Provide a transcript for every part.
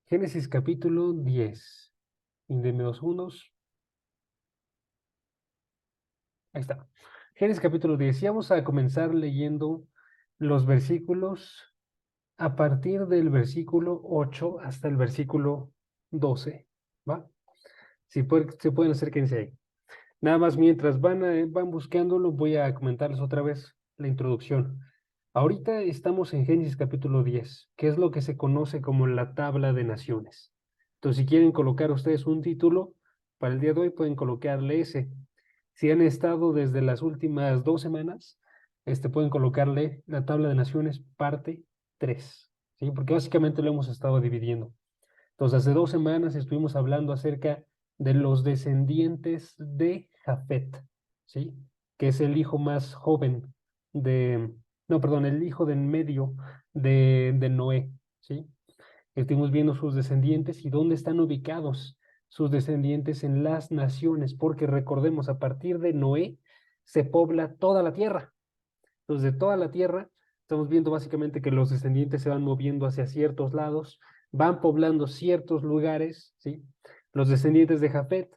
Génesis capítulo 10. Denme 2 segundos. Ahí está. Génesis capítulo 10. Y vamos a comenzar leyendo los versículos a partir del versículo 8 hasta el versículo 12. ¿Va? Si se pueden acérquense ahí. Nada más mientras van buscándolo, voy a comentarles otra vez la introducción. Ahorita estamos en Génesis capítulo 10, que es lo que se conoce como la tabla de naciones. Entonces, si quieren colocar ustedes un título para el día de hoy, pueden colocarle ese. Si han estado desde las últimas 2 semanas, pueden colocarle la tabla de naciones parte 3, ¿sí? Porque básicamente lo hemos estado dividiendo. Entonces, hace 2 semanas estuvimos hablando acerca de los descendientes de Jafet, ¿sí? Que es el hijo más joven de, no, perdón, el hijo de en medio de Noé, ¿sí? Estuvimos viendo sus descendientes y dónde están ubicados sus descendientes en las naciones, porque recordemos, a partir de Noé se pobla toda la tierra. Entonces, de toda la tierra, estamos viendo básicamente que los descendientes se van moviendo hacia ciertos lados, van poblando ciertos lugares, ¿sí? Los descendientes de Jafet,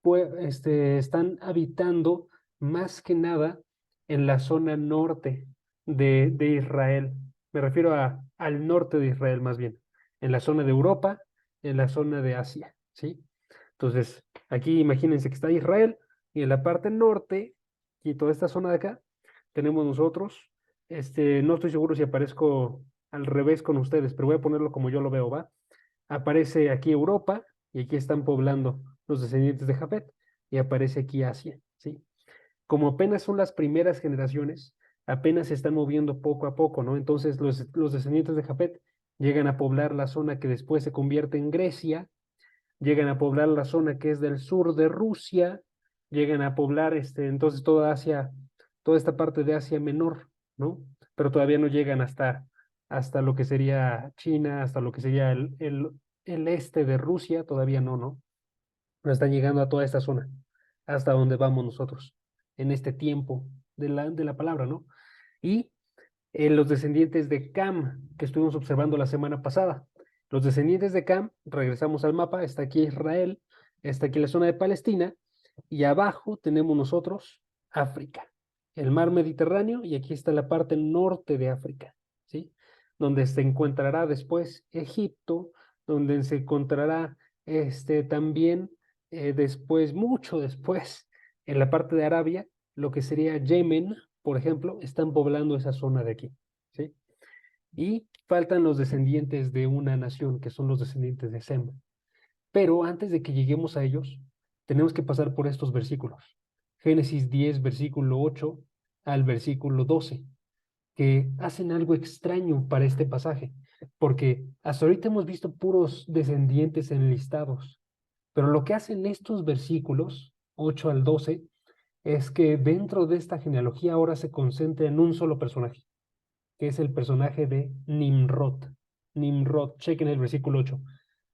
pues, están habitando más que nada en la zona norte de Israel. Me refiero al norte de Israel más bien, en la zona de Europa, en la zona de Asia, ¿sí? Entonces, aquí imagínense que está Israel y en la parte norte, y toda esta zona de acá, tenemos nosotros, no estoy seguro si aparezco al revés con ustedes, pero voy a ponerlo como yo lo veo, ¿va? Aparece aquí Europa y aquí están poblando los descendientes de Jafet y aparece aquí Asia, ¿sí? Como apenas son las primeras generaciones, apenas se están moviendo poco a poco, ¿no? Entonces los descendientes de Jafet llegan a poblar la zona que después se convierte en Grecia, llegan a poblar la zona que es del sur de Rusia, llegan a poblar entonces toda Asia, toda esta parte de Asia Menor, ¿no? Pero todavía no llegan hasta lo que sería China, hasta lo que sería el este de Rusia, todavía no, ¿no? Pero están llegando a toda esta zona, hasta donde vamos nosotros, en este tiempo de la palabra, ¿no? Y los descendientes de Cam, que estuvimos observando la semana pasada. Los descendientes de Cam, regresamos al mapa, está aquí Israel, está aquí la zona de Palestina, y abajo tenemos nosotros África, el mar Mediterráneo, y aquí está la parte norte de África, ¿sí? Donde se encontrará después Egipto, donde se encontrará también después, mucho después, en la parte de Arabia, lo que sería Yemen, por ejemplo, están poblando esa zona de aquí, ¿sí? Y faltan los descendientes de una nación, que son los descendientes de Sem. Pero antes de que lleguemos a ellos, tenemos que pasar por estos versículos. Génesis 10, versículo 8 al versículo 12, que hacen algo extraño para este pasaje, porque hasta ahorita hemos visto puros descendientes enlistados, pero lo que hacen estos versículos 8 al 12 es que dentro de esta genealogía ahora se concentra en un solo personaje, que es el personaje de Nimrod. Nimrod, chequen el versículo 8.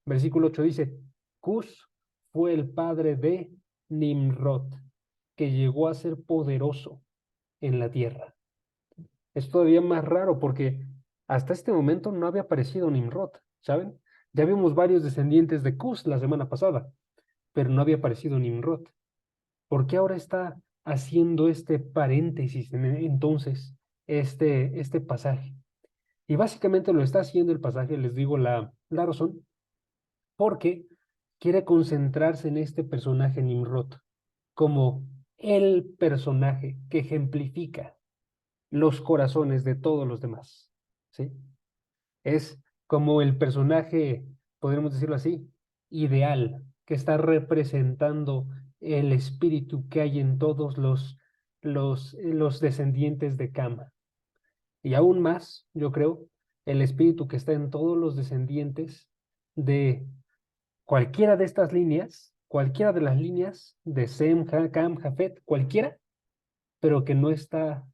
Versículo 8 dice, Cus fue el padre de Nimrod, que llegó a ser poderoso en la tierra. Es todavía más raro porque hasta este momento no había aparecido Nimrod, ¿saben? Ya vimos varios descendientes de Cus la semana pasada, pero no había aparecido Nimrod. ¿Por qué ahora está haciendo este paréntesis entonces este pasaje? Y básicamente lo está haciendo el pasaje, les digo la razón, porque quiere concentrarse en este personaje Nimrod como el personaje que ejemplifica los corazones de todos los demás, ¿sí? Es como el personaje, podríamos decirlo así, ideal, que está representando el espíritu que hay en todos los descendientes de Cama. Y aún más, yo creo, el espíritu que está en todos los descendientes de cualquiera de estas líneas, cualquiera de las líneas de Sem, Cam, Jafet, cualquiera, pero que no está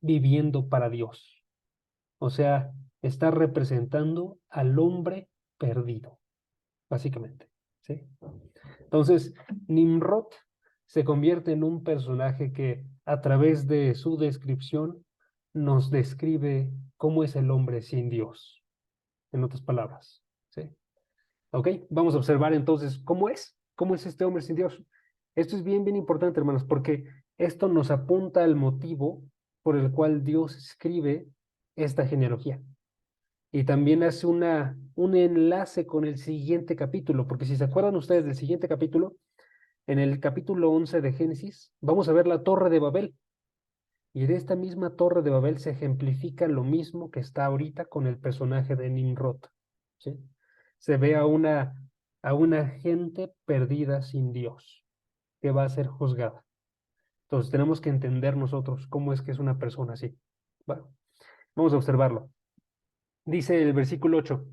viviendo para Dios. O sea, está representando al hombre perdido, básicamente, ¿sí? Entonces, Nimrod se convierte en un personaje que a través de su descripción nos describe cómo es el hombre sin Dios, en otras palabras, ¿sí? ¿Ok? Vamos a observar entonces cómo es este hombre sin Dios. Esto es bien, bien importante, hermanos, porque esto nos apunta al motivo por el cual Dios escribe esta genealogía. Y también hace un enlace con el siguiente capítulo, porque si se acuerdan ustedes del siguiente capítulo, en el capítulo 11 de Génesis, vamos a ver la Torre de Babel. Y en esta misma Torre de Babel se ejemplifica lo mismo que está ahorita con el personaje de Nimrod. ¿Sí? Se ve a una gente perdida sin Dios, que va a ser juzgada. Entonces tenemos que entender nosotros cómo es que es una persona así. Bueno, vamos a observarlo. Dice el versículo 8,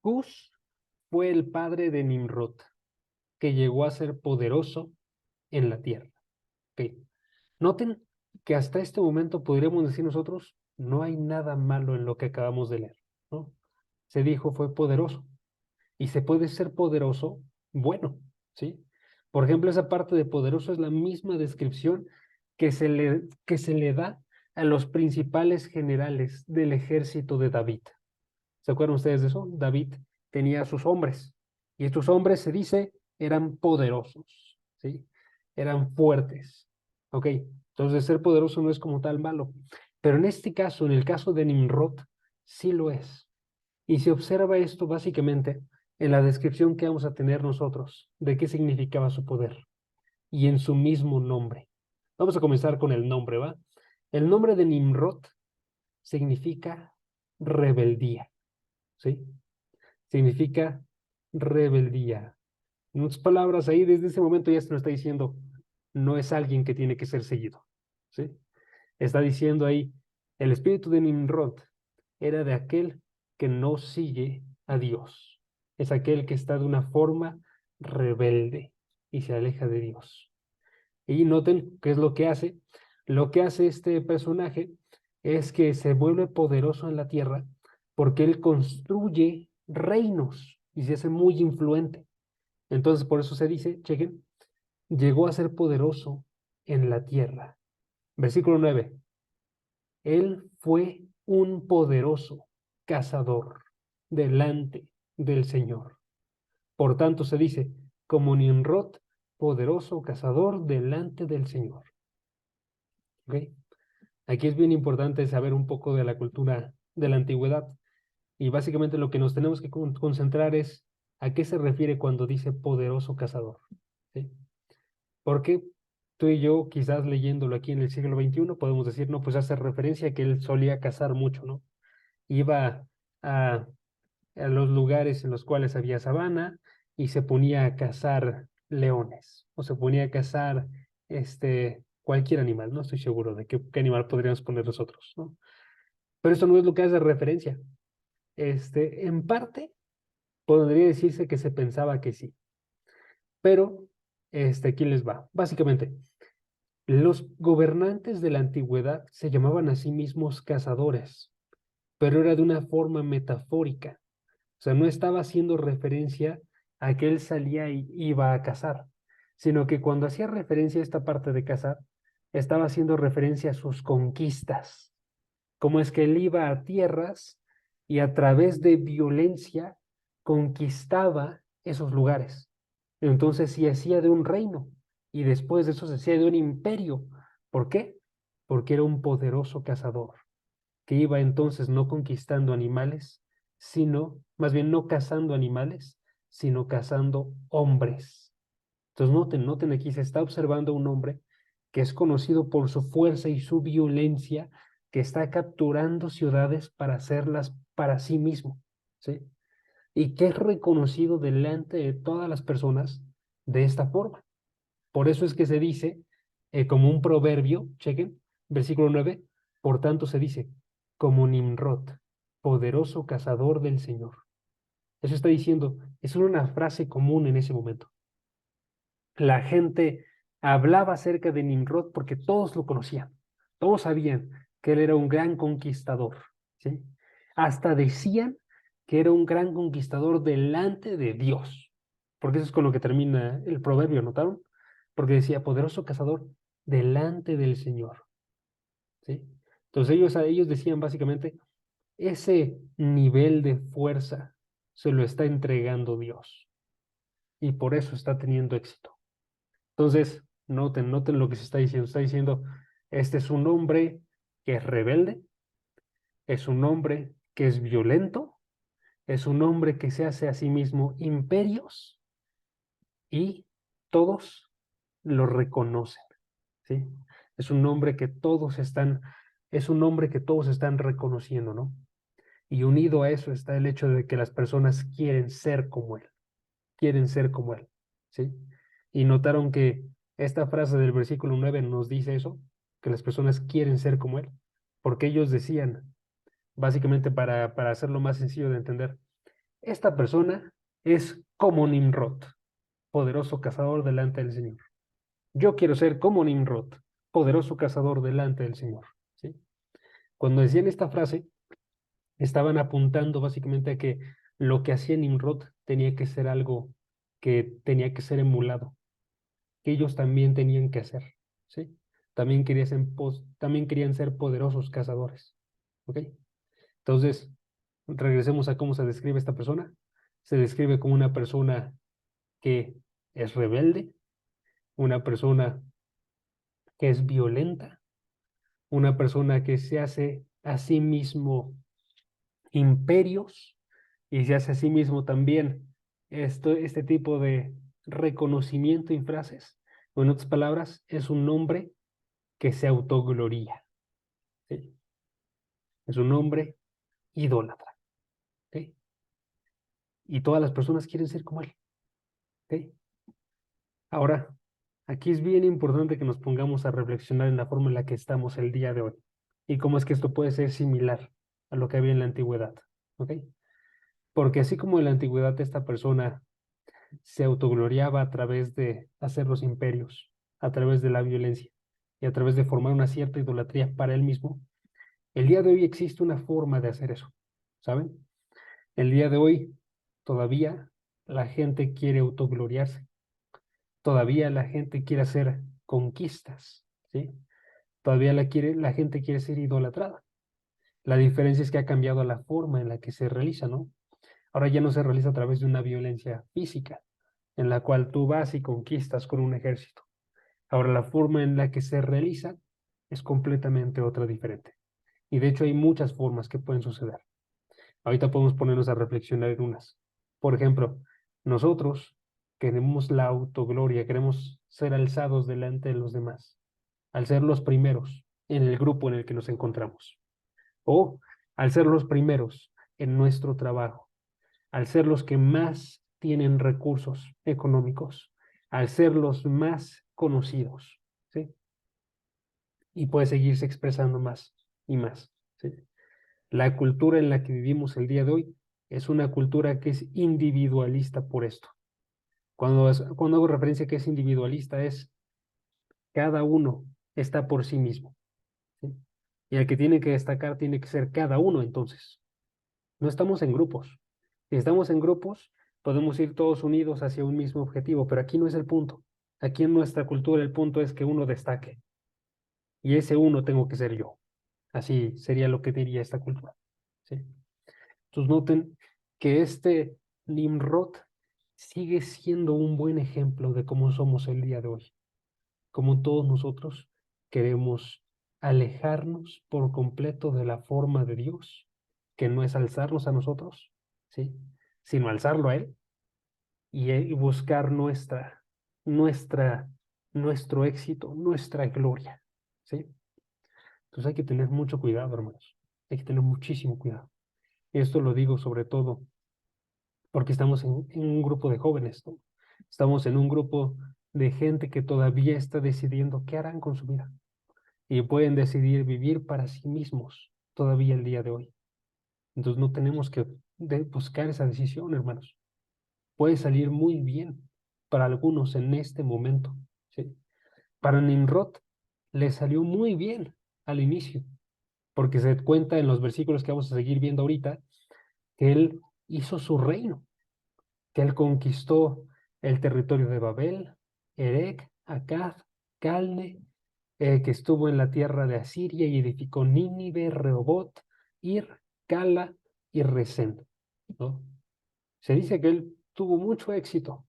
Cus fue el padre de Nimrod, que llegó a ser poderoso en la tierra. Ok. Noten que hasta este momento podríamos decir nosotros, no hay nada malo en lo que acabamos de leer, ¿no? Se dijo fue poderoso y se puede ser poderoso bueno, ¿sí? Por ejemplo, esa parte de poderoso es la misma descripción que se le da a los principales generales del ejército de David. ¿Se acuerdan ustedes de eso? David tenía a sus hombres y estos hombres se dice eran poderosos, ¿sí? Eran fuertes. Ok, entonces ser poderoso no es como tal malo, pero en este caso, en el caso de Nimrod, sí lo es. Y se observa esto básicamente en la descripción que vamos a tener nosotros de qué significaba su poder y en su mismo nombre. Vamos a comenzar con el nombre, ¿va? El nombre de Nimrod significa rebeldía, ¿sí? Significa rebeldía. En otras palabras, ahí desde ese momento ya se nos está diciendo, no es alguien que tiene que ser seguido, ¿sí? Está diciendo ahí, el espíritu de Nimrod era de aquel que no sigue a Dios. Es aquel que está de una forma rebelde y se aleja de Dios. Y noten qué es lo que hace. Lo que hace este personaje es que se vuelve poderoso en la tierra porque él construye reinos y se hace muy influente. Entonces, por eso se dice, chequen, llegó a ser poderoso en la tierra. Versículo 9. Él fue un poderoso cazador delante del Señor. Por tanto, se dice, como Nimrod, poderoso cazador delante del Señor. ¿Ok? Aquí es bien importante saber un poco de la cultura de la antigüedad y básicamente lo que nos tenemos que concentrar es a qué se refiere cuando dice poderoso cazador. ¿Sí? Porque tú y yo, quizás leyéndolo aquí en el siglo XXI, podemos decir, no, pues hace referencia a que él solía cazar mucho, ¿no? Iba a, a los lugares en los cuales había sabana y se ponía a cazar leones o se ponía a cazar cualquier animal, no estoy seguro de qué animal podríamos poner nosotros, ¿no? Pero eso no es lo que hace referencia. En parte, podría decirse que se pensaba que sí, pero aquí les va. Básicamente, los gobernantes de la antigüedad se llamaban a sí mismos cazadores, pero era de una forma metafórica. O sea, no estaba haciendo referencia a que él salía y iba a cazar, sino que cuando hacía referencia a esta parte de cazar, estaba haciendo referencia a sus conquistas, como es que él iba a tierras y a través de violencia conquistaba esos lugares. Entonces se hacía de un reino y después de eso se hacía de un imperio. ¿Por qué? Porque era un poderoso cazador que iba entonces no conquistando animales, sino, más bien no cazando animales, sino cazando hombres. Entonces noten aquí, se está observando un hombre que es conocido por su fuerza y su violencia, que está capturando ciudades para hacerlas para sí mismo, ¿sí? Y que es reconocido delante de todas las personas de esta forma. Por eso es que se dice, como un proverbio, chequen, versículo 9, por tanto se dice, como Nimrod, poderoso cazador del Señor. Eso está diciendo, es una frase común en ese momento. La gente hablaba acerca de Nimrod porque todos lo conocían, todos sabían que él era un gran conquistador, ¿sí? Hasta decían que era un gran conquistador delante de Dios, porque eso es con lo que termina el proverbio, ¿notaron? Porque decía, poderoso cazador delante del Señor, ¿sí? Entonces ellos decían básicamente ese nivel de fuerza, se lo está entregando Dios. Y por eso está teniendo éxito. Entonces, noten lo que se está diciendo. Está diciendo, este es un hombre que es rebelde, es un hombre que es violento, es un hombre que se hace a sí mismo imperios y todos lo reconocen, ¿sí? Es un hombre que todos están, es un hombre que todos están reconociendo, ¿no? Y unido a eso está el hecho de que las personas quieren ser como él, ¿sí? Y notaron que esta frase del versículo 9 nos dice eso, que las personas quieren ser como él, porque ellos decían, básicamente para hacerlo más sencillo de entender, esta persona es como Nimrod, poderoso cazador delante del Señor. Yo quiero ser como Nimrod, poderoso cazador delante del Señor, ¿sí? Cuando decían esta frase, estaban apuntando básicamente a que lo que hacía Nimrod tenía que ser algo que tenía que ser emulado, que ellos también tenían que hacer, ¿sí? También querían ser poderosos cazadores, ¿ok? Entonces, regresemos a cómo se describe esta persona. Se describe como una persona que es rebelde, una persona que es violenta, una persona que se hace a sí mismo imperios y se hace a sí mismo también este tipo de reconocimiento en frases. O en otras palabras, es un hombre que se autogloría, ¿sí? Es un hombre idólatra, ¿ok? Y todas las personas quieren ser como él, ¿ok? Ahora, aquí es bien importante que nos pongamos a reflexionar en la forma en la que estamos el día de hoy y cómo es que esto puede ser similar a lo que había en la antigüedad, ¿ok? Porque así como en la antigüedad esta persona se autogloriaba a través de hacer los imperios, a través de la violencia y a través de formar una cierta idolatría para él mismo, el día de hoy existe una forma de hacer eso, ¿saben? El día de hoy todavía la gente quiere autogloriarse, todavía la gente quiere hacer conquistas, ¿sí? Todavía la gente quiere ser idolatrada. La diferencia es que ha cambiado la forma en la que se realiza, ¿no? Ahora ya no se realiza a través de una violencia física, en la cual tú vas y conquistas con un ejército. Ahora la forma en la que se realiza es completamente otra diferente. Y de hecho hay muchas formas que pueden suceder. Ahorita podemos ponernos a reflexionar en unas. Por ejemplo, nosotros queremos la autogloria, queremos ser alzados delante de los demás, al ser los primeros en el grupo en el que nos encontramos, o al ser los primeros en nuestro trabajo, al ser los que más tienen recursos económicos, al ser los más conocidos, ¿sí? Y puede seguirse expresando más y más, ¿sí? La cultura en la que vivimos el día de hoy es una cultura que es individualista por esto. Cuando hago referencia a que es individualista es cada uno está por sí mismo, ¿sí? Y el que tiene que destacar tiene que ser cada uno entonces. No estamos en grupos. Si estamos en grupos, podemos ir todos unidos hacia un mismo objetivo, pero aquí no es el punto. Aquí en nuestra cultura el punto es que uno destaque y ese uno tengo que ser yo. Así sería lo que diría esta cultura, ¿sí? Entonces noten que este Nimrod sigue siendo un buen ejemplo de cómo somos el día de hoy, como todos nosotros queremos alejarnos por completo de la forma de Dios, que no es alzarnos a nosotros, ¿sí? Sino alzarlo a Él y buscar nuestra, nuestro éxito, nuestra gloria, ¿sí? Entonces hay que tener mucho cuidado, hermanos. Hay que tener muchísimo cuidado. Esto lo digo sobre todo porque estamos en un grupo de jóvenes, ¿no? Estamos en un grupo de gente que todavía está decidiendo qué harán con su vida y pueden decidir vivir para sí mismos todavía el día de hoy. Entonces no tenemos que buscar esa decisión, hermanos. Puede salir muy bien para algunos en este momento, ¿sí? Para Nimrod le salió muy bien al inicio, porque se cuenta en los versículos que vamos a seguir viendo ahorita, que él hizo su reino, que él conquistó el territorio de Babel, Erec, Akkad, Calne, que estuvo en la tierra de Asiria y edificó Nínive, Rehobot, Ir, Cala y Resén, ¿no? Se dice que él tuvo mucho éxito,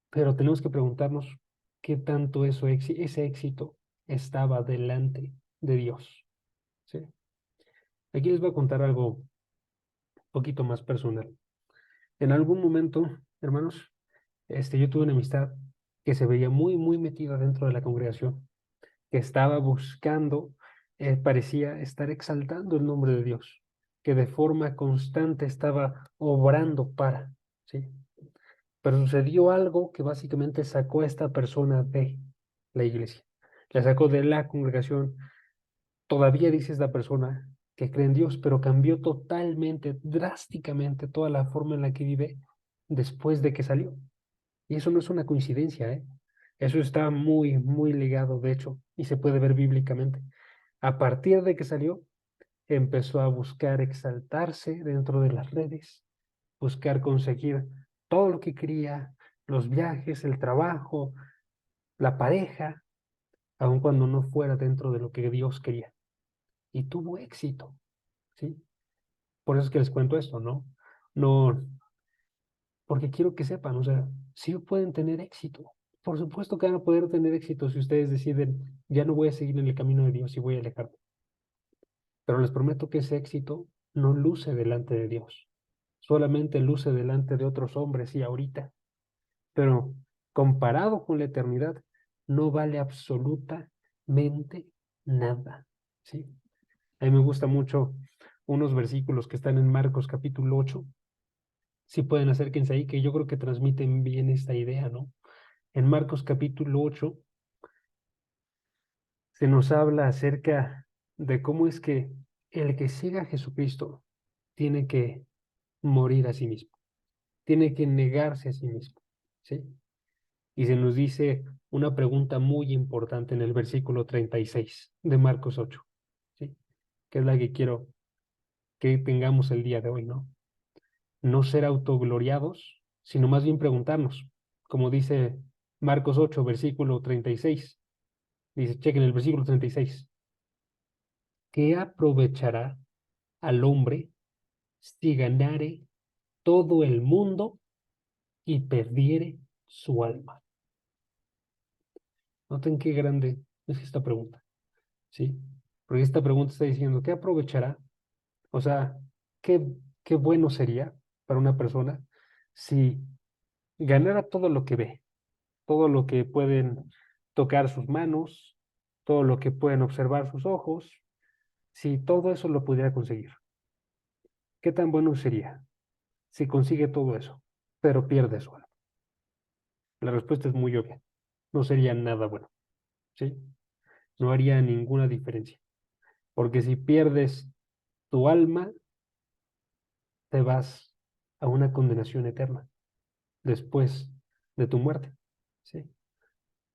pero tenemos que preguntarnos qué tanto ese éxito estaba delante de Dios. ¿Sí? Aquí les voy a contar algo un poquito más personal. En algún momento, hermanos, yo tuve una amistad que se veía muy, muy metida dentro de la congregación, que estaba buscando, parecía estar exaltando el nombre de Dios, que de forma constante estaba obrando para, ¿sí? Pero sucedió algo que básicamente sacó a esta persona de la iglesia, la sacó de la congregación. Todavía dice esta persona que cree en Dios, pero cambió totalmente, drásticamente toda la forma en la que vive después de que salió. Y eso no es una coincidencia, ¿eh? Eso está muy, muy ligado, de hecho, y se puede ver bíblicamente. A partir de que salió, empezó a buscar exaltarse dentro de las redes, buscar conseguir todo lo que quería, los viajes, el trabajo, la pareja, aun cuando no fuera dentro de lo que Dios quería. Y tuvo éxito, ¿sí? Por eso es que les cuento esto, ¿no? No, porque quiero que sepan, o sea, sí pueden tener éxito. Por supuesto que van a poder tener éxito si ustedes deciden, ya no voy a seguir en el camino de Dios y voy a alejarme. Pero les prometo que ese éxito no luce delante de Dios, solamente luce delante de otros hombres y ahorita. Pero comparado con la eternidad, no vale absolutamente nada, ¿sí? A mí me gusta mucho unos versículos que están en Marcos capítulo 8. Si pueden, acérquense ahí, que yo creo que transmiten bien esta idea, ¿no? En Marcos capítulo 8 se nos habla acerca de cómo es que el que siga a Jesucristo tiene que morir a sí mismo, tiene que negarse a sí mismo, ¿sí? Y se nos dice una pregunta muy importante en el versículo 36 de Marcos 8, ¿sí? Que es la que quiero que tengamos el día de hoy, ¿no? No ser autogloriados, sino más bien preguntarnos, como dice Marcos 8, versículo 36. Dice, chequen el versículo 36. ¿Qué aprovechará al hombre si ganare todo el mundo y perdiere su alma? Noten qué grande es esta pregunta, ¿sí? Porque esta pregunta está diciendo, ¿qué aprovechará? O sea, ¿qué, qué bueno sería para una persona si ganara todo lo que ve, todo lo que pueden tocar sus manos, todo lo que pueden observar sus ojos, si todo eso lo pudiera conseguir? ¿Qué tan bueno sería si consigue todo eso, pero pierde su alma? La respuesta es muy obvia. No sería nada bueno, ¿sí? No haría ninguna diferencia. Porque si pierdes tu alma, te vas a una condenación eterna después de tu muerte, ¿sí?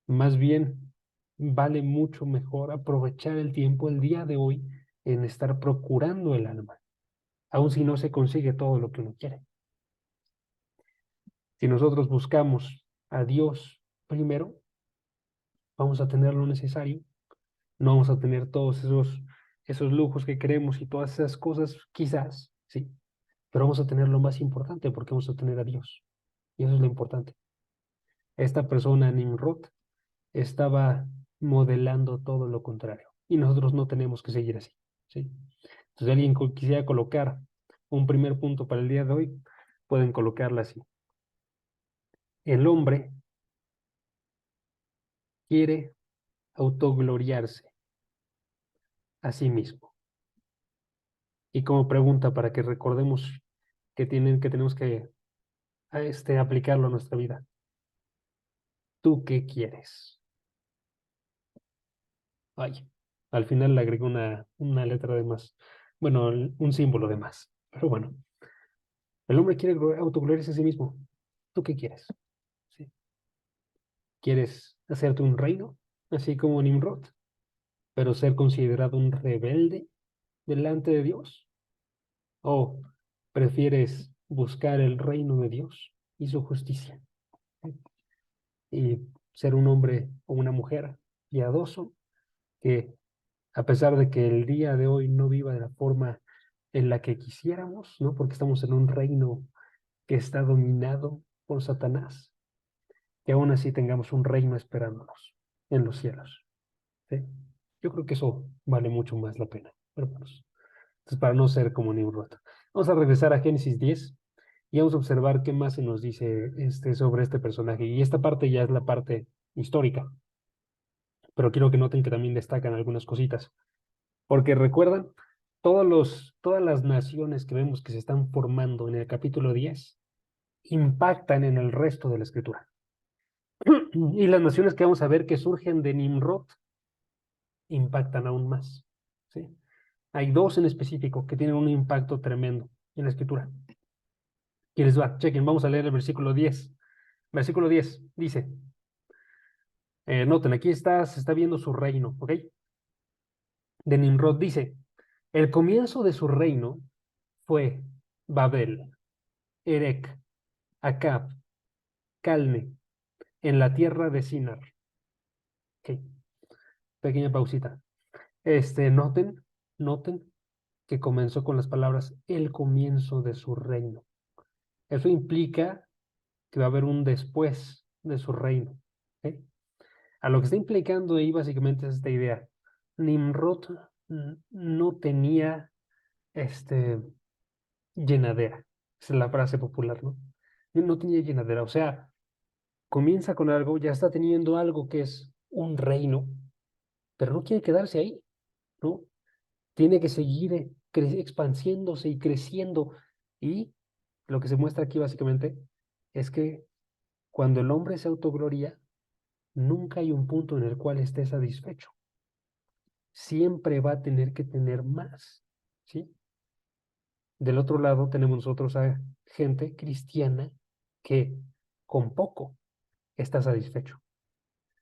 Más bien, vale mucho mejor aprovechar el tiempo el día de hoy en estar procurando el alma, aun si no se consigue todo lo que uno quiere. Si nosotros buscamos a Dios primero, vamos a tener lo necesario, no vamos a tener todos esos lujos que queremos y todas esas cosas, quizás, sí, pero vamos a tener lo más importante porque vamos a tener a Dios. Y eso es lo importante. Esta persona, Nimrod, estaba modelando todo lo contrario y nosotros no tenemos que seguir así, ¿sí? Entonces, si alguien quisiera colocar un primer punto para el día de hoy, pueden colocarla así. El hombre quiere autogloriarse a sí mismo. Y como pregunta para que recordemos que tenemos que aplicarlo a nuestra vida. ¿Tú qué quieres? Ay, al final le agregó una letra de más. Bueno, un símbolo de más. Pero bueno, el hombre quiere autogloriarse a sí mismo. ¿Tú qué quieres? ¿Sí? ¿Quieres hacerte un reino, así como Nimrod, pero ser considerado un rebelde delante de Dios? ¿O prefieres buscar el reino de Dios y su justicia? ¿Sí? Y ser un hombre o una mujer piadoso que, a pesar de que el día de hoy no viva de la forma en la que quisiéramos, ¿no? Porque estamos en un reino que está dominado por Satanás, que aún así tengamos un reino esperándonos en los cielos. ¿Sí? Yo creo que eso vale mucho más la pena, hermanos. Entonces, para no ser como Nimrod. Vamos a regresar a Génesis 10 y vamos a observar qué más se nos dice sobre este personaje. Y esta parte ya es la parte histórica, pero quiero que noten que también destacan algunas cositas. Porque recuerdan, todas las naciones que vemos que se están formando en el capítulo 10 impactan en el resto de la escritura. Y las naciones que vamos a ver que surgen de Nimrod impactan aún más. ¿Sí? Hay dos en específico que tienen un impacto tremendo en la escritura. Y les va, chequen, vamos a leer el versículo 10. Versículo 10 dice, noten, aquí se está viendo su reino, ¿ok? De Nimrod dice, el comienzo de su reino fue Babel, Erec, Acab, Calne, en la tierra de Sinar. Ok, pequeña pausita. Noten que comenzó con las palabras el comienzo de su reino. Eso implica que va a haber un después de su reino. ¿Ok? A lo que está implicando ahí básicamente es esta idea. Nimrod no tenía este, llenadera. Esa es la frase popular, ¿no? No tenía llenadera. O sea, comienza con algo, ya está teniendo algo que es un reino, pero no quiere quedarse ahí, ¿no? Tiene que seguir expandiéndose y creciendo. Y lo que se muestra aquí básicamente es que cuando el hombre se autogloria, nunca hay un punto en el cual esté satisfecho. Siempre va a tener que tener más, ¿sí? Del otro lado tenemos nosotros a gente cristiana que con poco está satisfecho.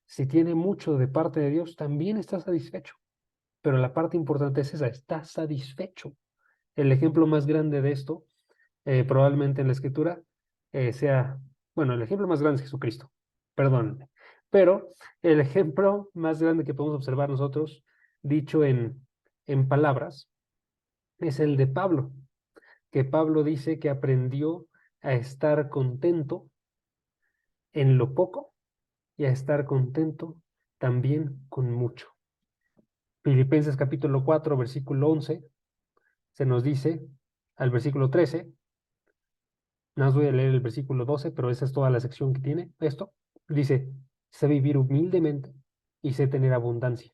Si tiene mucho de parte de Dios, también está satisfecho. Pero la parte importante es esa, está satisfecho. El ejemplo más grande de esto, probablemente en la escritura, sea, bueno, el ejemplo más grande es Jesucristo, perdónenme. Pero el ejemplo más grande que podemos observar nosotros, dicho en palabras, es el de Pablo, que Pablo dice que aprendió a estar contento en lo poco y a estar contento también con mucho. Filipenses capítulo 4, versículo 11, se nos dice al versículo 13, nada más voy a leer el versículo 12, pero esa es toda la sección que tiene esto. Dice, sé vivir humildemente y sé tener abundancia.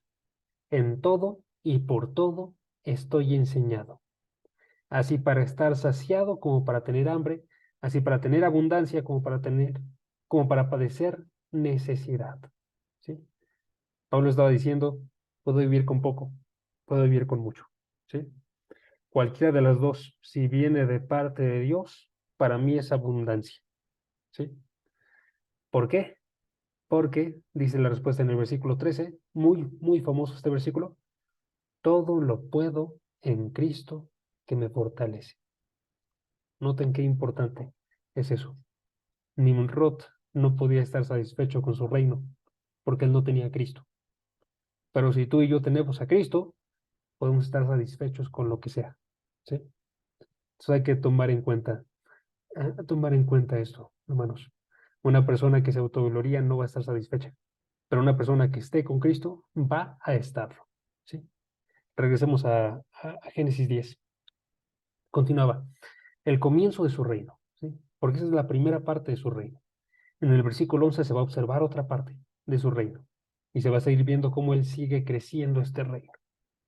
En todo y por todo estoy enseñado. Así para estar saciado como para tener hambre, así para tener abundancia como para padecer necesidad. ¿Sí? Pablo estaba diciendo, puedo vivir con poco, puedo vivir con mucho. ¿Sí? Cualquiera de las dos, si viene de parte de Dios, para mí es abundancia. ¿Sí? ¿Por qué? Porque, dice la respuesta en el versículo 13, muy famoso este versículo, todo lo puedo en Cristo que me fortalece. Noten qué importante es eso. Nimrod no podía estar satisfecho con su reino porque él no tenía a Cristo. Pero si tú y yo tenemos a Cristo, podemos estar satisfechos con lo que sea. ¿Sí? Entonces hay que tomar en cuenta esto, hermanos. Una persona que se autogloria no va a estar satisfecha, pero una persona que esté con Cristo va a estarlo. ¿Sí? Regresemos a Génesis 10. Continuaba. El comienzo de su reino. ¿Sí? Porque esa es la primera parte de su reino. En el versículo 11 se va a observar otra parte de su reino y se va a seguir viendo cómo él sigue creciendo este reino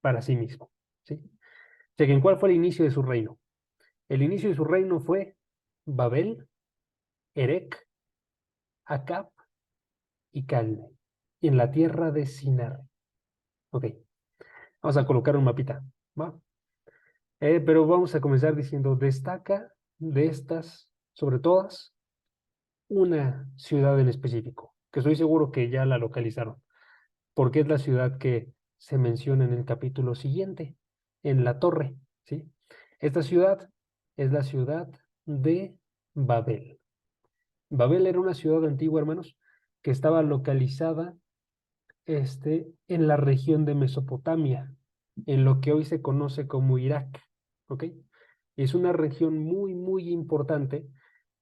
para sí mismo. ¿Sí? Chequen, ¿cuál fue el inicio de su reino? El inicio de su reino fue Babel, Erec, Acab y Calne, en la tierra de Sinar. Ok, vamos a colocar un mapita, ¿va? Pero vamos a comenzar diciendo, destaca de estas, sobre todas, una ciudad en específico, que estoy seguro que ya la localizaron, porque es la ciudad que se menciona en el capítulo siguiente, en la torre, ¿sí? Esta ciudad es la ciudad de Babel. Babel era una ciudad antigua, hermanos, que estaba localizada en la región de Mesopotamia, en lo que hoy se conoce como Irak, ¿ok? Es una región muy importante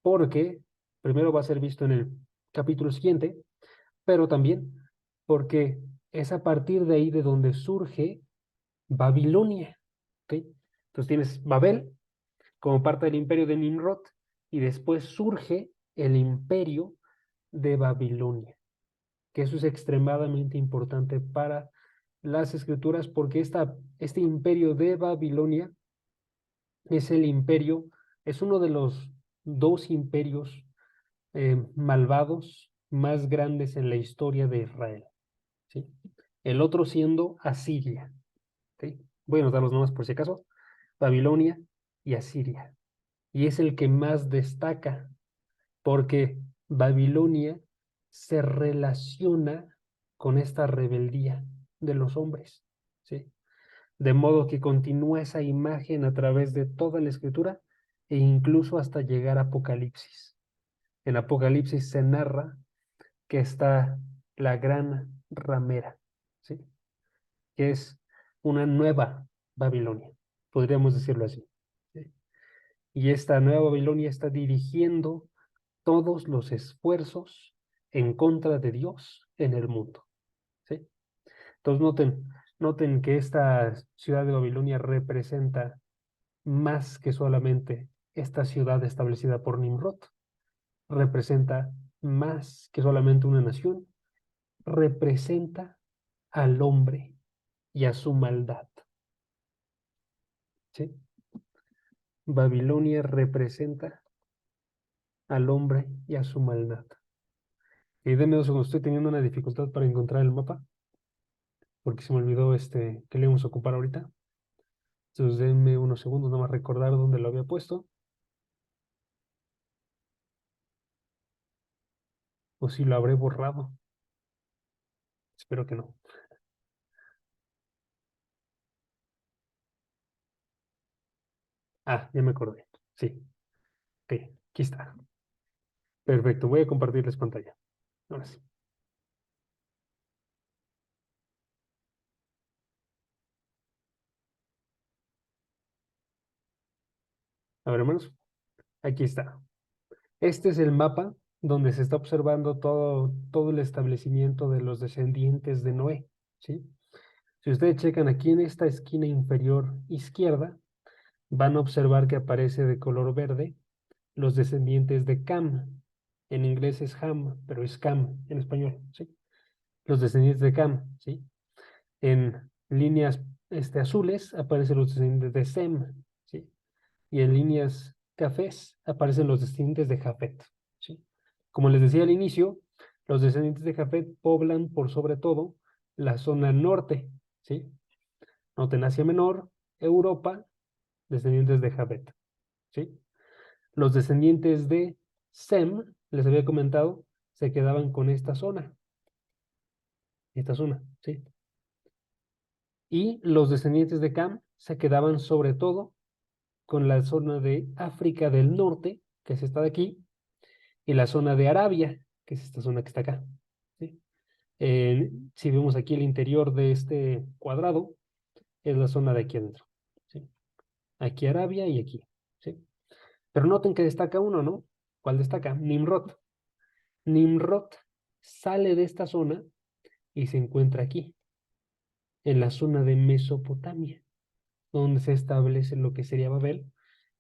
porque primero va a ser visto en el capítulo siguiente, pero también porque es a partir de ahí de donde surge Babilonia. ¿Ok? Entonces tienes Babel como parte del imperio de Nimrod y después surge el imperio de Babilonia, que eso es extremadamente importante para las escrituras porque este imperio de Babilonia es el imperio, es uno de los dos imperios malvados más grandes en la historia de Israel, ¿sí? El otro siendo Asiria, ¿ok? Voy a anotar los nombres por si acaso, Babilonia y Asiria. Y es el que más destaca porque Babilonia se relaciona con esta rebeldía de los hombres, ¿sí? De modo que continúa esa imagen a través de toda la escritura e incluso hasta llegar a Apocalipsis. En Apocalipsis se narra que está la gran ramera, ¿sí? Que es una nueva Babilonia, podríamos decirlo así, ¿sí? Y esta nueva Babilonia está dirigiendo todos los esfuerzos en contra de Dios en el mundo, ¿sí? Entonces noten que esta ciudad de Babilonia representa más que solamente esta ciudad establecida por Nimrod, representa más que solamente una nación, representa al hombre y a su maldad, ¿sí? Babilonia representa al hombre y a su maldad. Y denme 2 segundos, estoy teniendo una dificultad para encontrar el mapa, porque se me olvidó que le íbamos a ocupar ahorita. Entonces denme unos segundos, nada más recordar dónde lo había puesto, o si lo habré borrado. Espero que no. Ah, ya me acordé. Sí, ok, aquí está. Perfecto, voy a compartirles pantalla. Ahora sí. A ver, hermanos, aquí está. Este es el mapa donde se está observando todo el establecimiento de los descendientes de Noé, ¿sí? Si ustedes checan aquí en esta esquina inferior izquierda, van a observar que aparece de color verde los descendientes de Cam. En inglés es Ham, pero es Cam en español, ¿sí? Los descendientes de Cam, ¿sí? En líneas azules aparecen los descendientes de Sem, ¿sí? Y en líneas cafés aparecen los descendientes de Jafet, ¿sí? Como les decía al inicio, los descendientes de Jafet poblan por sobre todo la zona norte, ¿sí? Noten Asia Menor, Europa, descendientes de Jafet, ¿sí? Los descendientes de Sem, les había comentado, se quedaban con esta zona, ¿sí? Y los descendientes de Cam se quedaban sobre todo con la zona de África del Norte, que es esta de aquí, y la zona de Arabia, que es esta zona que está acá, ¿sí? Si vemos aquí el interior de este cuadrado, es la zona de aquí adentro, ¿sí? Aquí Arabia y aquí, ¿sí? Pero noten que destaca uno, ¿no? ¿Cuál destaca? Nimrod. Nimrod sale de esta zona y se encuentra aquí, en la zona de Mesopotamia, donde se establece lo que sería Babel,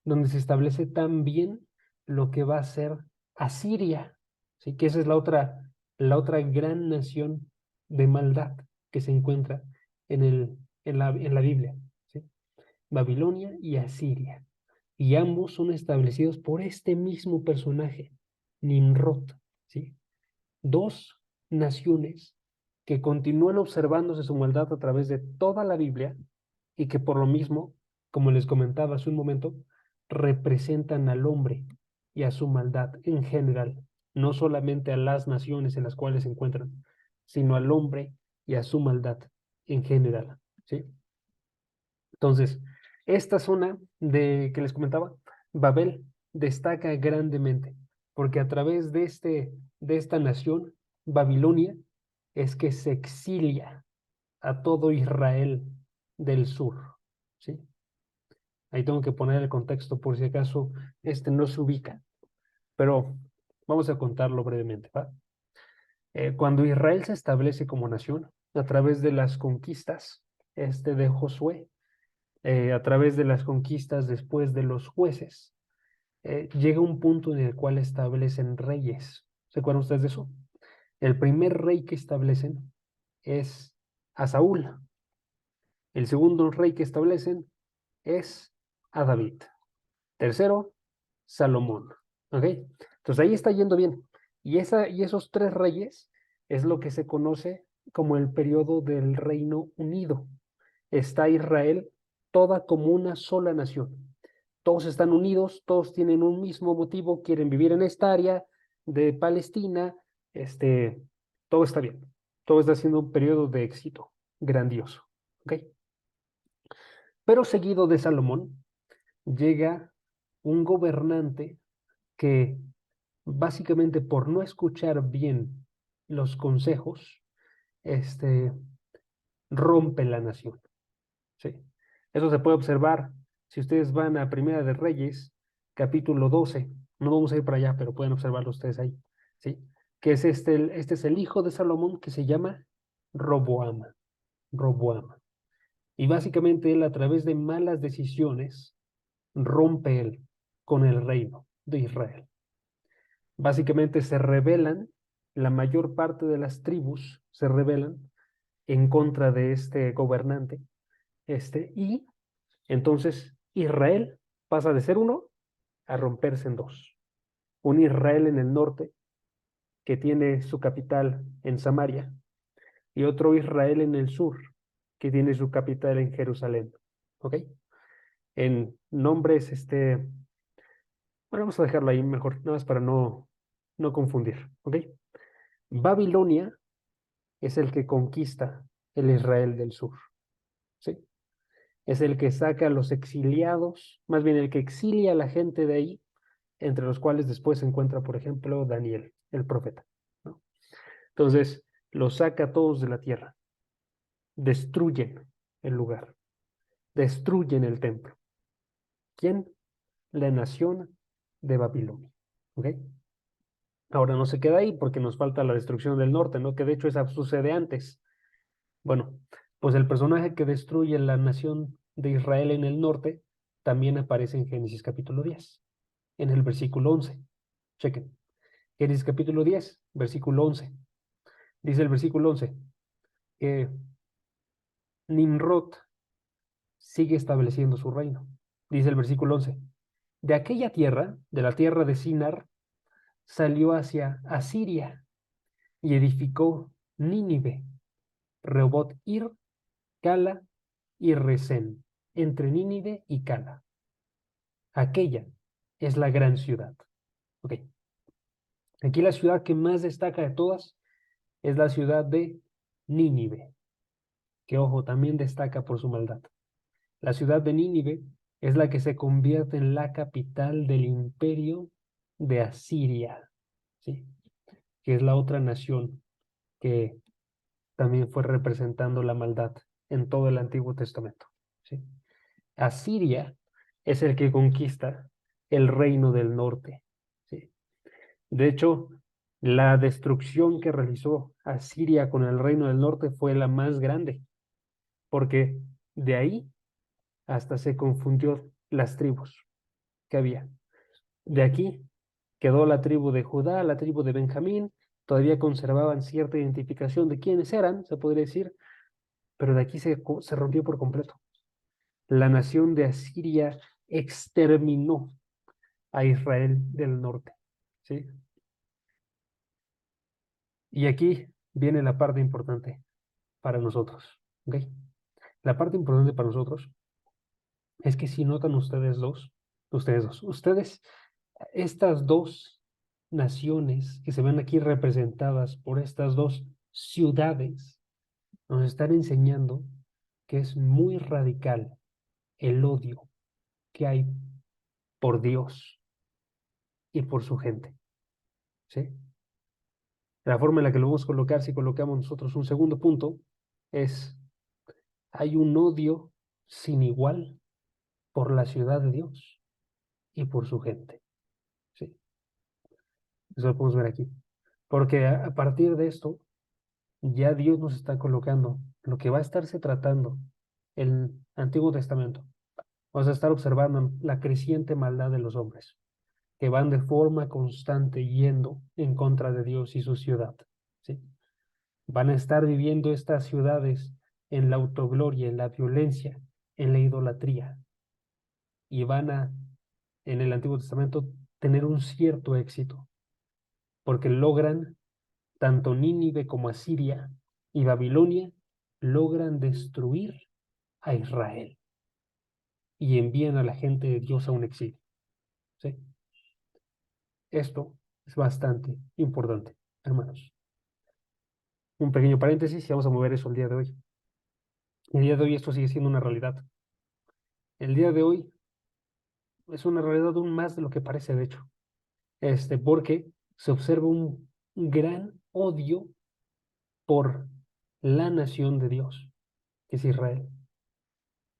donde se establece también lo que va a ser Asiria, ¿sí? Que esa es la otra gran nación de maldad que se encuentra en la Biblia, ¿sí? Babilonia y Asiria. Y ambos son establecidos por este mismo personaje, Nimrod, ¿sí? Dos naciones que continúan observándose su maldad a través de toda la Biblia y que por lo mismo, como les comentaba hace un momento, representan al hombre y a su maldad en general, no solamente a las naciones en las cuales se encuentran, sino al hombre y a su maldad en general, ¿sí? Entonces, esta zona que les comentaba, Babel, destaca grandemente, porque a través de esta nación, Babilonia, es que se exilia a todo Israel del sur, ¿sí? Ahí tengo que poner el contexto por si acaso no se ubica. pero vamos a contarlo brevemente, ¿va? Cuando Israel se establece como nación, a través de las conquistas de Josué, a través de las conquistas después de los jueces, llega un punto en el cual establecen reyes. ¿Se acuerdan ustedes de eso? El primer rey que establecen es a Saúl. El segundo rey que establecen es a David. Tercero, Salomón. ¿Ok? Entonces ahí está yendo bien. Y esos tres reyes es lo que se conoce como el periodo del Reino Unido. Está Israel toda como una sola nación. Todos están unidos, todos tienen un mismo motivo, quieren vivir en esta área de Palestina. Este, todo está bien. Todo está siendo un periodo de éxito grandioso. ¿Ok? Pero seguido de Salomón llega un gobernante que básicamente por no escuchar bien los consejos, este, rompe la nación. ¿Sí? Eso se puede observar si ustedes van a Primera de Reyes, capítulo 12. No vamos a ir para allá, pero pueden observarlo ustedes ahí. ¿Sí? Que es este es el hijo de Salomón que se llama Roboam. Roboam. Y básicamente él a través de malas decisiones rompe él con el reino de Israel. Básicamente se rebelan, la mayor parte de las tribus se rebelan en contra de este gobernante, y entonces Israel pasa de ser uno a romperse en dos. Un Israel en el norte, que tiene su capital en Samaria, y otro Israel en el sur, que tiene su capital en Jerusalén. ¿Ok? En nombres, bueno, vamos a dejarlo ahí mejor, nada más para no confundir. ¿Ok? Babilonia es el que conquista el Israel del sur. ¿Sí? Es el que saca a los exiliados, más bien el que exilia a la gente de ahí, entre los cuales después se encuentra, por ejemplo, Daniel, el profeta, ¿no? Entonces, los saca a todos de la tierra, destruyen el lugar, destruyen el templo. ¿Quién? La nación de Babilonia. ¿Ok? Ahora no se queda ahí porque nos falta la destrucción del norte, ¿no? Que de hecho esa sucede antes. Bueno, pues el personaje que destruye la nación de Israel en el norte también aparece en Génesis capítulo 10, en el versículo 11. Chequen. Génesis capítulo 10, versículo 11. Dice el versículo 11 que Nimrod sigue estableciendo su reino. Dice el versículo 11. De aquella tierra, de la tierra de Sinar, salió hacia Asiria y edificó Nínive, Rehoboth Ir, Cala y Resén, entre Nínive y Cala. Aquella es la gran ciudad. Ok. Aquí la ciudad que más destaca de todas es la ciudad de Nínive, que ojo, también destaca por su maldad. La ciudad de Nínive es la que se convierte en la capital del imperio de Asiria, ¿sí? Que es la otra nación que también fue representando la maldad en todo el Antiguo Testamento, ¿sí? Asiria es el que conquista el reino del norte, ¿sí? De hecho, la destrucción que realizó Asiria con el reino del norte fue la más grande, porque de ahí hasta se confundió las tribus que había. De aquí quedó la tribu de Judá, la tribu de Benjamín, todavía conservaban cierta identificación de quiénes eran, se podría decir, pero de aquí se rompió por completo. La nación de Asiria exterminó a Israel del norte, ¿sí? Y aquí viene la parte importante para nosotros, ¿ok? La parte importante para nosotros es que si notan ustedes, estas dos naciones que se ven aquí representadas por estas dos ciudades, nos están enseñando que es muy radical el odio que hay por Dios y por su gente, ¿sí? La forma en la que lo vamos a colocar, si colocamos nosotros un segundo punto, es, hay un odio sin igual por la ciudad de Dios y por su gente, ¿sí? Eso lo podemos ver aquí. Porque a partir de esto, ya Dios nos está colocando lo que va a estarse tratando el Antiguo Testamento. Vamos a estar observando la creciente maldad de los hombres, que van de forma constante yendo en contra de Dios y su ciudad. ¿Sí? Van a estar viviendo estas ciudades en la autogloria, en la violencia, en la idolatría. Y van a, en el Antiguo Testamento, tener un cierto éxito, porque logran, tanto Nínive como Asiria y Babilonia, logran destruir a Israel y envían a la gente de Dios a un exilio. ¿Sí? Esto es bastante importante, hermanos. Un pequeño paréntesis y vamos a mover eso el día de hoy. El día de hoy esto sigue siendo una realidad. El día de hoy es una realidad aún más de lo que parece, de hecho. Porque se observa un gran odio por la nación de Dios, que es Israel,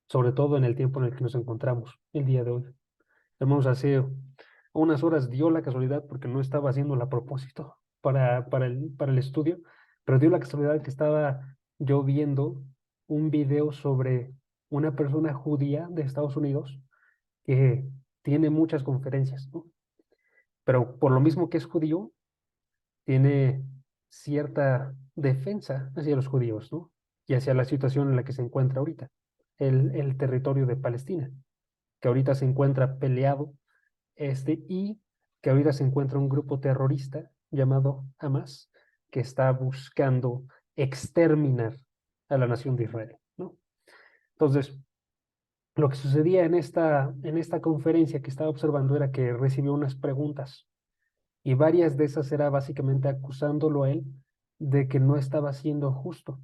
sobre todo en el tiempo en el que nos encontramos el día de hoy. Hermanos, hace unas horas dio la casualidad, porque no estaba haciéndolo a propósito para el estudio, pero dio la casualidad que estaba yo viendo un video sobre una persona judía de Estados Unidos que tiene muchas conferencias, ¿no? Pero por lo mismo que es judío, tiene cierta defensa hacia los judíos, ¿no? Y hacia la situación en la que se encuentra ahorita, el territorio de Palestina, que ahorita se encuentra peleado, y que ahorita se encuentra un grupo terrorista llamado Hamas, que está buscando exterminar a la nación de Israel, ¿no? Entonces, lo que sucedía en esta conferencia que estaba observando era que recibió unas preguntas, y varias de esas era básicamente acusándolo a él de que no estaba siendo justo,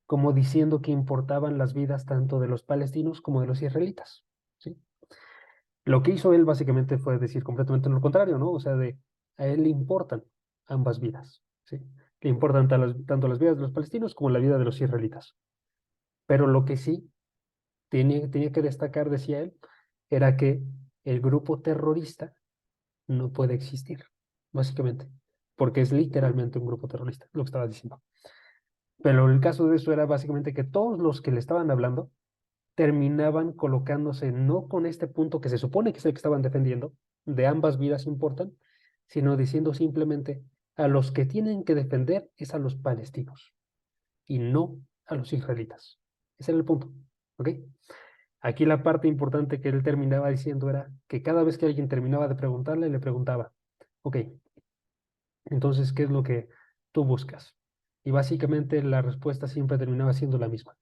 como diciendo que importaban las vidas tanto de los palestinos como de los israelitas, ¿sí? Lo que hizo él básicamente fue decir completamente lo contrario, ¿no? O sea, a él le importan ambas vidas, ¿sí? Le importan tanto las vidas de los palestinos como la vida de los israelitas. Pero lo que sí tenía que destacar, decía él, era que el grupo terrorista no puede existir, básicamente, porque es literalmente un grupo terrorista, lo que estaba diciendo. Pero el caso de eso era básicamente que todos los que le estaban hablando terminaban colocándose no con este punto que se supone que es el que estaban defendiendo, de ambas vidas importan, sino diciendo simplemente a los que tienen que defender es a los palestinos y no a los israelitas. Ese era el punto, ¿ok? Aquí la parte importante que él terminaba diciendo era que cada vez que alguien terminaba de preguntarle, le preguntaba, ok, entonces, ¿qué es lo que tú buscas? Y básicamente la respuesta siempre terminaba siendo la misma,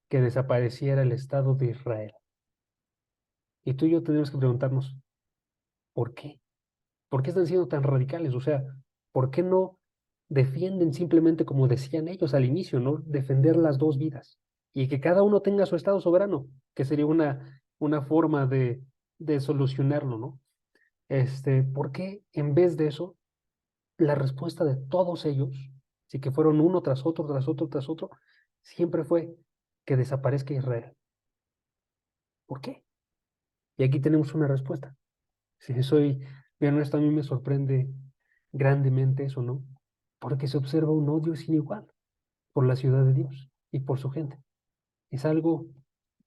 que desapareciera el Estado de Israel. Y tú y yo tenemos que preguntarnos, ¿por qué? ¿Por qué están siendo tan radicales? O sea, ¿por qué no defienden simplemente como decían ellos al inicio, ¿no? Defender las dos vidas y que cada uno tenga su Estado soberano, que sería una forma de solucionarlo, ¿no? ¿Por qué en vez de eso, la respuesta de todos ellos, sí que fueron uno tras otro, tras otro, tras otro, siempre fue que desaparezca Israel? ¿Por qué? Y aquí tenemos una respuesta. Si soy bien honesto, a mí me sorprende grandemente eso, ¿no? Porque se observa un odio sin igual por la ciudad de Dios y por su gente. Es algo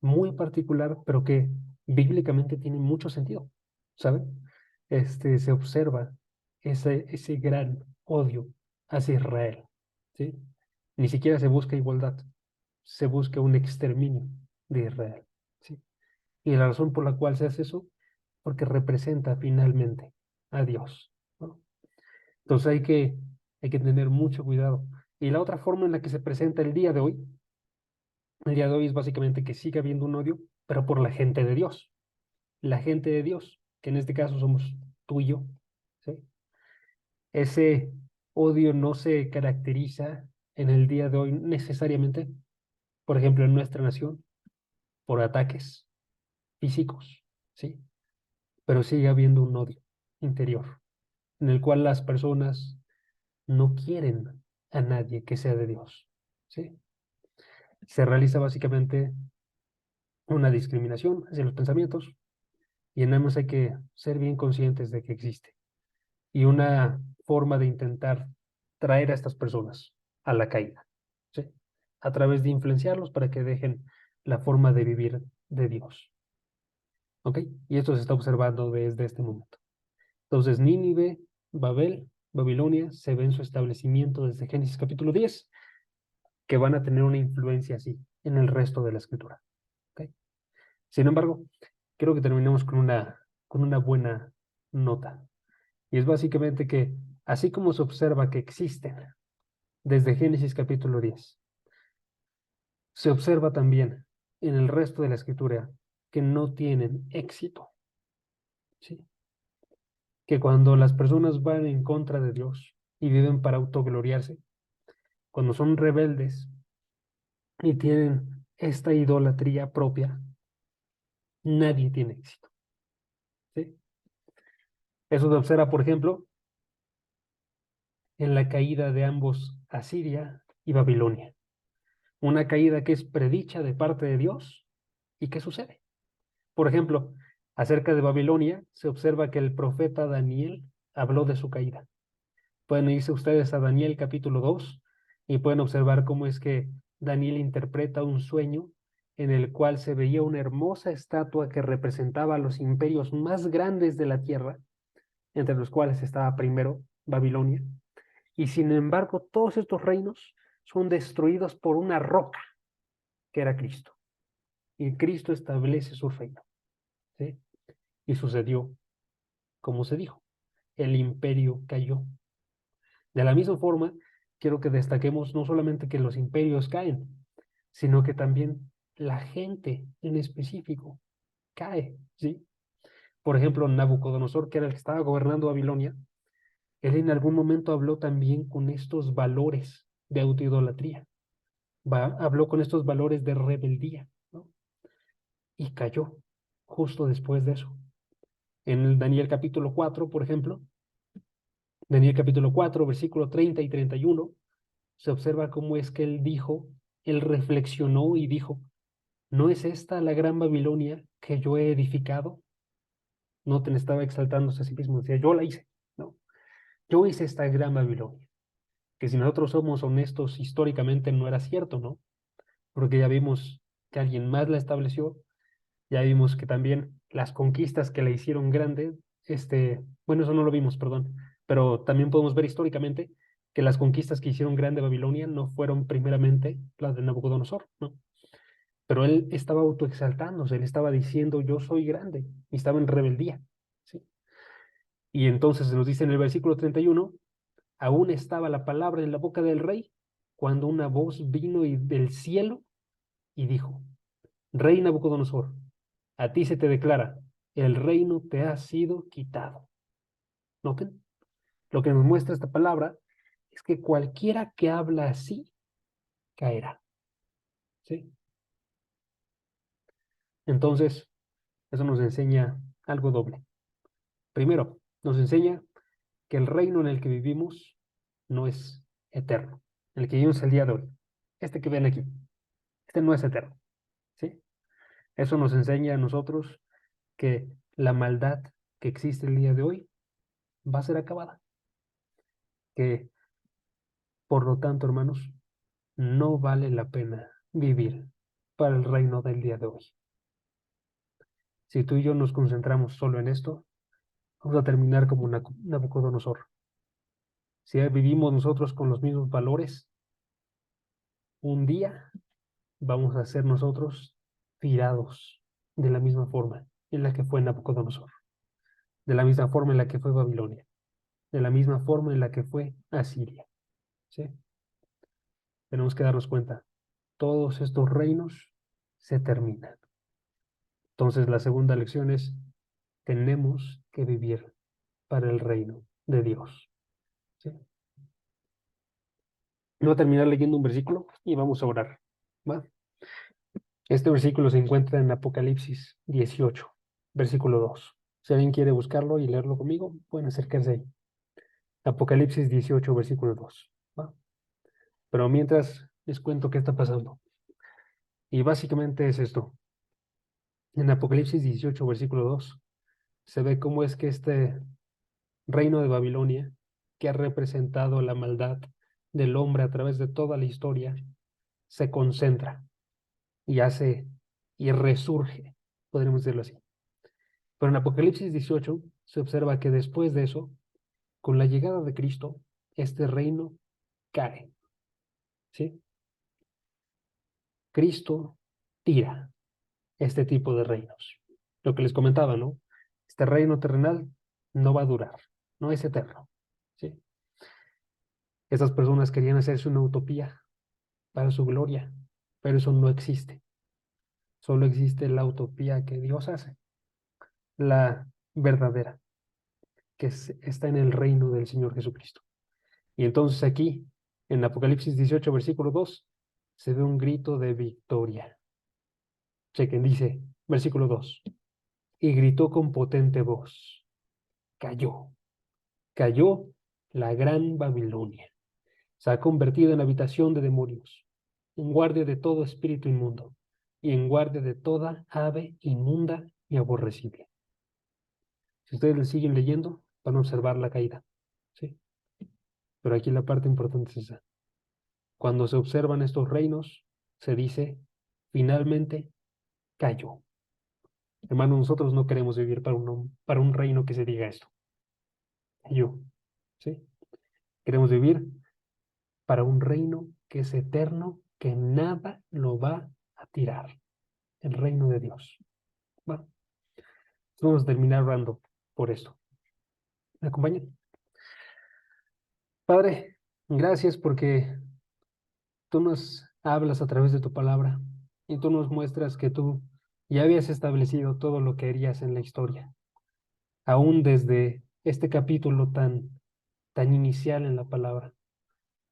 muy particular, pero que bíblicamente tiene mucho sentido, ¿saben? Se observa ese gran odio hacia Israel, ¿sí? Ni siquiera se busca igualdad, se busca un exterminio de Israel, ¿sí? Y la razón por la cual se hace eso, porque representa finalmente a Dios, ¿no? Entonces hay que tener mucho cuidado. Y la otra forma en la que se presenta el día de hoy es básicamente que siga habiendo un odio, pero por la gente de Dios. La gente de Dios, que en este caso somos tú y yo, ¿sí? Ese odio no se caracteriza en el día de hoy necesariamente, por ejemplo, en nuestra nación, por ataques físicos, ¿sí? Pero sigue habiendo un odio interior, en el cual las personas no quieren a nadie que sea de Dios, ¿sí? Se realiza básicamente una discriminación hacia los pensamientos y en ambos hay que ser bien conscientes de que existe. y una forma de intentar traer a estas personas a la caída, ¿sí? A través de influenciarlos para que dejen la forma de vivir de Dios. ¿Ok? Y esto se está observando desde este momento. Entonces, Nínive, Babel, Babilonia, se ve en su establecimiento desde Génesis capítulo 10, que van a tener una influencia así en el resto de la escritura. ¿Ok? Sin embargo, creo que terminemos con una buena nota. Y es básicamente que, así como se observa que existen desde Génesis capítulo 10, se observa también en el resto de la escritura que no tienen éxito. ¿Sí? Que cuando las personas van en contra de Dios y viven para autogloriarse, cuando son rebeldes y tienen esta idolatría propia, nadie tiene éxito. ¿Sí? Eso se observa, por ejemplo, en la caída de ambos Asiria y Babilonia. Una caída que es predicha de parte de Dios. ¿Y qué sucede? Por ejemplo, acerca de Babilonia, se observa que el profeta Daniel habló de su caída. Pueden irse ustedes a Daniel capítulo 2 y pueden observar cómo es que Daniel interpreta un sueño en el cual se veía una hermosa estatua que representaba a los imperios más grandes de la tierra, entre los cuales estaba primero Babilonia. Y sin embargo, todos estos reinos son destruidos por una roca, que era Cristo. Y Cristo establece su reino. ¿Sí? Y sucedió como se dijo. El imperio cayó. De la misma forma, quiero que destaquemos no solamente que los imperios caen, sino que también la gente en específico cae, ¿sí? Por ejemplo, Nabucodonosor, que era el que estaba gobernando Babilonia, él en algún momento habló también con estos valores de autoidolatría, habló con estos valores de rebeldía, ¿no? Y cayó justo después de eso. En el Daniel capítulo 4, por ejemplo, Daniel capítulo 4, versículo 30 y 31, se observa cómo es que él reflexionó y dijo, ¿no es esta la gran Babilonia que yo he edificado? Noten, estaba exaltándose a sí mismo, decía, yo la hice, ¿no? Yo hice esta gran Babilonia, que si nosotros somos honestos históricamente no era cierto, ¿no? Porque ya vimos que alguien más la estableció, ya vimos que también las conquistas que la hicieron grande, bueno, eso no lo vimos, perdón, pero también podemos ver históricamente que las conquistas que hicieron grande Babilonia no fueron primeramente las de Nabucodonosor, ¿no? Pero él estaba autoexaltándose, él estaba diciendo, yo soy grande, y estaba en rebeldía, ¿sí? Y entonces se nos dice en el versículo 31, aún estaba la palabra en la boca del rey, cuando una voz vino del cielo y dijo, Rey Nabucodonosor, a ti se te declara, el reino te ha sido quitado. ¿Noten? Lo que nos muestra esta palabra es que cualquiera que habla así caerá, ¿sí? Entonces, eso nos enseña algo doble. Primero, nos enseña que el reino en el que vivimos no es eterno, en el que vivimos el día de hoy. Este que ven aquí, este no es eterno, ¿sí? Eso nos enseña a nosotros que la maldad que existe el día de hoy va a ser acabada. Que, por lo tanto, hermanos, no vale la pena vivir para el reino del día de hoy. Si tú y yo nos concentramos solo en esto, vamos a terminar como Nabucodonosor. Si vivimos nosotros con los mismos valores, un día vamos a ser nosotros tirados de la misma forma en la que fue Nabucodonosor, de la misma forma en la que fue Babilonia, de la misma forma en la que fue Asiria. ¿Sí? Tenemos que darnos cuenta, todos estos reinos se terminan. Entonces la segunda lección es, tenemos que vivir para el reino de Dios. ¿Sí? Voy a terminar leyendo un versículo y vamos a orar. ¿Va? Este versículo se encuentra en Apocalipsis 18, versículo 2. Si alguien quiere buscarlo y leerlo conmigo, pueden acercarse ahí. Apocalipsis 18, versículo 2. ¿Va? Pero mientras les cuento qué está pasando. Y básicamente es esto. En Apocalipsis 18, versículo 2, se ve cómo es que reino de Babilonia, que ha representado la maldad del hombre a través de toda la historia, se concentra y hace y resurge, podríamos decirlo así. Pero en Apocalipsis 18 se observa que después de eso, con la llegada de Cristo, este reino cae, ¿sí? Cristo tira este tipo de reinos. Lo que les comentaba, ¿no? Este reino terrenal no va a durar, no es eterno, ¿sí? Esas personas querían hacerse una utopía para su gloria, pero eso no existe. Solo existe la utopía que Dios hace, la verdadera, que está en el reino del Señor Jesucristo. Y entonces aquí, en Apocalipsis 18, versículo 2, se ve un grito de victoria. Chequen, dice, versículo 2, y gritó con potente voz, cayó, cayó la gran Babilonia. Se ha convertido en habitación de demonios, en guardia de todo espíritu inmundo y en guardia de toda ave inmunda y aborrecible. Si ustedes le siguen leyendo, van a observar la caída, ¿sí? Pero aquí la parte importante es esa. Cuando se observan estos reinos, se dice, finalmente cayó. Hermano, nosotros no queremos vivir para un reino que se diga esto. Yo, ¿sí? Queremos vivir para un reino que es eterno, que nada lo va a tirar. El reino de Dios. Bueno, vamos a terminar orando por esto. ¿Me acompañan? Padre, gracias porque tú nos hablas a través de tu palabra y tú nos muestras que tú ya habías establecido todo lo que harías en la historia, aún desde este capítulo tan inicial en la palabra,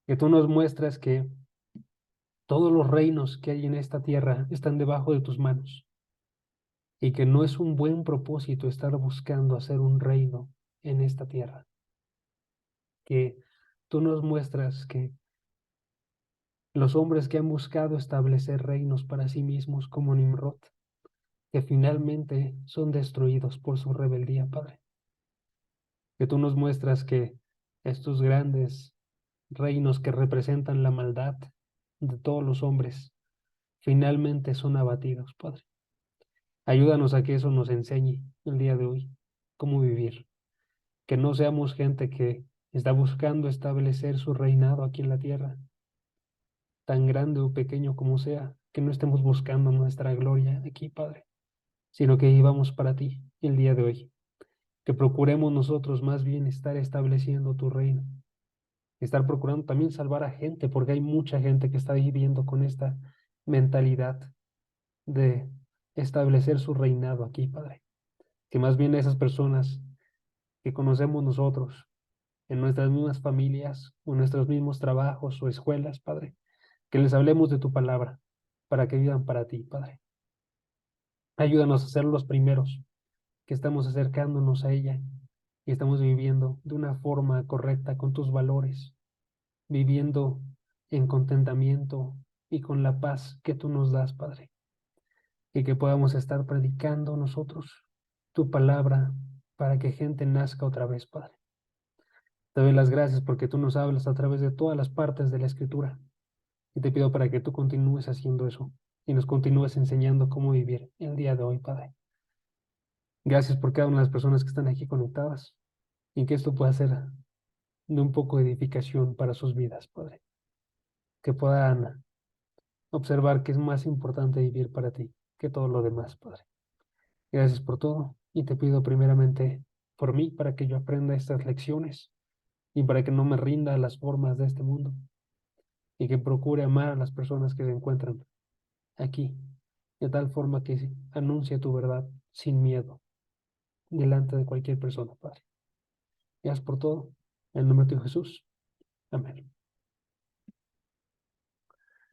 que tú nos muestras que todos los reinos que hay en esta tierra están debajo de tus manos y que no es un buen propósito estar buscando hacer un reino en esta tierra, que tú nos muestras que los hombres que han buscado establecer reinos para sí mismos como Nimrod, que finalmente son destruidos por su rebeldía, Padre. Que tú nos muestras que estos grandes reinos que representan la maldad de todos los hombres, finalmente son abatidos, Padre. Ayúdanos a que eso nos enseñe el día de hoy cómo vivir, que no seamos gente que está buscando establecer su reinado aquí en la tierra, tan grande o pequeño como sea, que no estemos buscando nuestra gloria aquí, Padre, sino que vivamos para ti el día de hoy, que procuremos nosotros más bien estar estableciendo tu reino, estar procurando también salvar a gente, porque hay mucha gente que está viviendo con esta mentalidad de establecer su reinado aquí, Padre, que más bien esas personas que conocemos nosotros en nuestras mismas familias o en nuestros mismos trabajos o escuelas, Padre, que les hablemos de tu palabra para que vivan para ti, Padre. Ayúdanos a ser los primeros que estamos acercándonos a ella y estamos viviendo de una forma correcta con tus valores, viviendo en contentamiento y con la paz que tú nos das, Padre, y que podamos estar predicando nosotros tu palabra para que gente nazca otra vez, Padre. Te doy las gracias porque tú nos hablas a través de todas las partes de la Escritura y te pido para que tú continúes haciendo eso y nos continúes enseñando cómo vivir el día de hoy, Padre. Gracias por cada una de las personas que están aquí conectadas y que esto pueda ser de un poco de edificación para sus vidas, Padre. Que puedan observar que es más importante vivir para ti que todo lo demás, Padre. Gracias por todo y te pido primeramente por mí para que yo aprenda estas lecciones y para que no me rinda a las formas de este mundo y que procure amar a las personas que se encuentran aquí, de tal forma que anuncie tu verdad sin miedo delante de cualquier persona, Padre. Gracias por todo. En el nombre de Jesús. Amén.